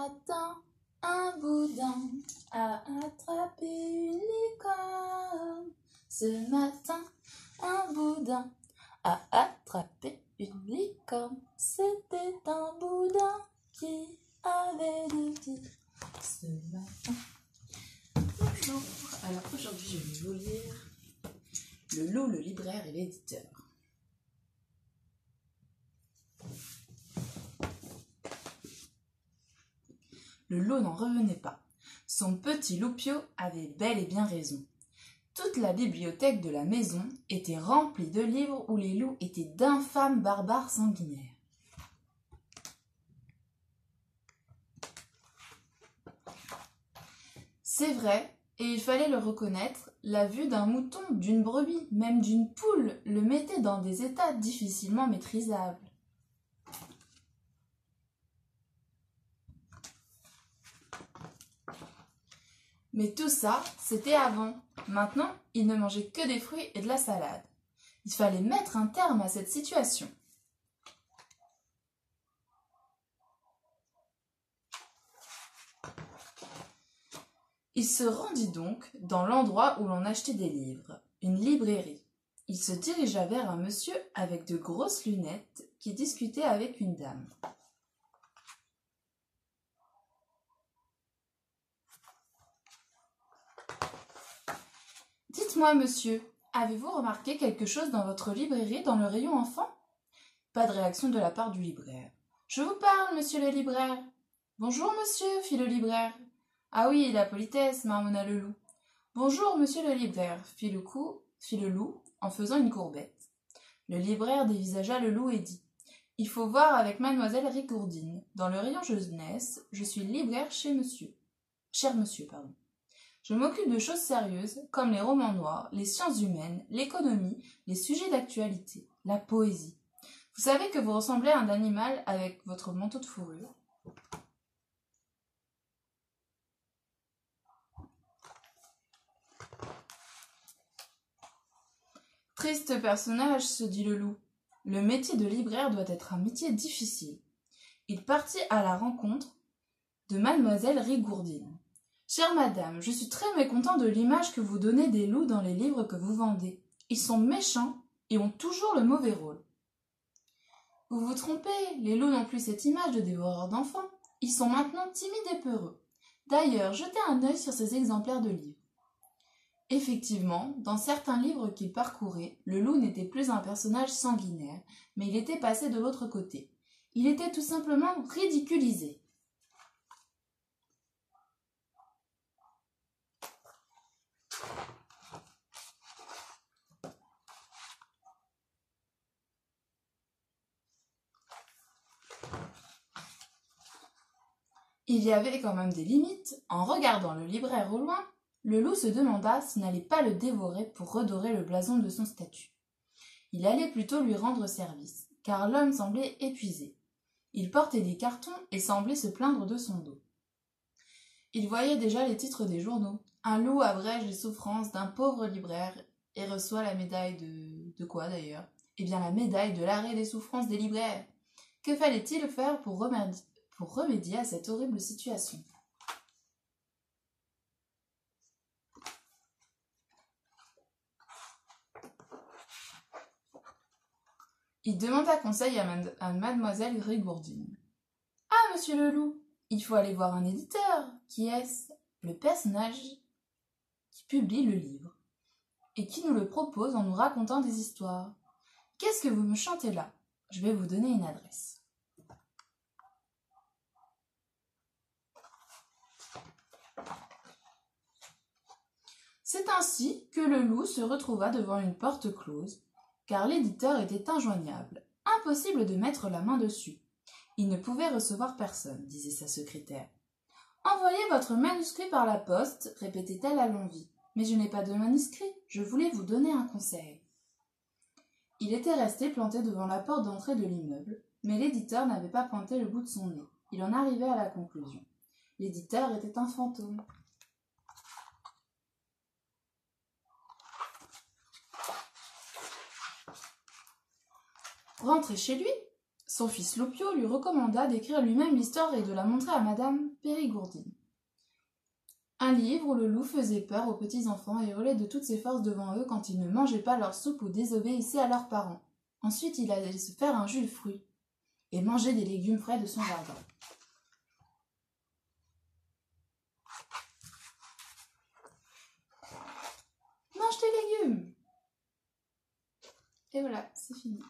matin, un boudin a attrapé une licorne. Ce matin, un boudin a attrapé une licorne. C'était un boudin qui avait des pieds. Ce matin. Bonjour. Alors aujourd'hui, je vais vous lire Le loup, le libraire et l'éditeur. Le loup n'en revenait pas. Son petit Loupio avait bel et bien raison. Toute la bibliothèque de la maison était remplie de livres où les loups étaient d'infâmes barbares sanguinaires. C'est vrai, et il fallait le reconnaître, la vue d'un mouton, d'une brebis, même d'une poule, le mettait dans des états difficilement maîtrisables. Mais tout ça, c'était avant. Maintenant, il ne mangeait que des fruits et de la salade. Il fallait mettre un terme à cette situation. Il se rendit donc dans l'endroit où l'on achetait des livres, une librairie. Il se dirigea vers un monsieur avec de grosses lunettes qui discutait avec une dame. Dites-moi, monsieur, avez-vous remarqué quelque chose dans votre librairie dans le rayon enfant? Pas de réaction de la part du libraire. Je vous parle, monsieur le libraire. Bonjour, monsieur, fit le libraire. Ah oui, la politesse, marmonna le loup. Bonjour, monsieur le libraire, fit le loup en faisant une courbette. Le libraire dévisagea le loup et dit. Il faut voir avec mademoiselle Rigourdine. Dans le rayon jeunesse, je suis libraire chez monsieur. Cher monsieur, pardon. Je m'occupe de choses sérieuses, comme les romans noirs, les sciences humaines, l'économie, les sujets d'actualité, la poésie. Vous savez que vous ressemblez à un animal avec votre manteau de fourrure. Triste personnage, se dit le loup. Le métier de libraire doit être un métier difficile. Il partit à la rencontre de mademoiselle Rigourdine. Chère madame, je suis très mécontent de l'image que vous donnez des loups dans les livres que vous vendez. Ils sont méchants et ont toujours le mauvais rôle. Vous vous trompez, les loups n'ont plus cette image de dévoreurs d'enfants. Ils sont maintenant timides et peureux. D'ailleurs, jetez un œil sur ces exemplaires de livres. Effectivement, dans certains livres qu'il parcourait, le loup n'était plus un personnage sanguinaire, mais il était passé de l'autre côté. Il était tout simplement ridiculisé. Il y avait quand même des limites. En regardant le libraire au loin, le loup se demanda s'il n'allait pas le dévorer pour redorer le blason de son statut. Il allait plutôt lui rendre service, car l'homme semblait épuisé. Il portait des cartons et semblait se plaindre de son dos. Il voyait déjà les titres des journaux. Un loup abrège les souffrances d'un pauvre libraire et reçoit la médaille de quoi d'ailleurs? Eh bien la médaille de l'arrêt des souffrances des libraires. Que fallait-il faire pour remédier à cette horrible situation? Il demanda conseil à mademoiselle Rigourdine. « Ah, monsieur le loup, il faut aller voir un éditeur. Qui est-ce? Le personnage qui publie le livre et qui nous le propose en nous racontant des histoires. Qu'est-ce que vous me chantez là? Je vais vous donner une adresse. » C'est ainsi que le loup se retrouva devant une porte close, car l'éditeur était injoignable. Impossible de mettre la main dessus. Il ne pouvait recevoir personne, disait sa secrétaire. Envoyez votre manuscrit par la poste, répétait-elle à l'envi. Mais je n'ai pas de manuscrit, je voulais vous donner un conseil. Il était resté planté devant la porte d'entrée de l'immeuble, mais l'éditeur n'avait pas pointé le bout de son nez. Il en arrivait à la conclusion. L'éditeur était un fantôme. Rentré chez lui, Son fils Loupio lui recommanda d'écrire lui-même l'histoire et de la montrer à Madame Périgourdine. Un livre où le loup faisait peur aux petits-enfants et hurlait de toutes ses forces devant eux quand ils ne mangeaient pas leur soupe ou désobéissaient à leurs parents. Ensuite, il allait se faire un jus de fruits et manger des légumes frais de son jardin. Mange tes légumes! Et voilà, c'est fini.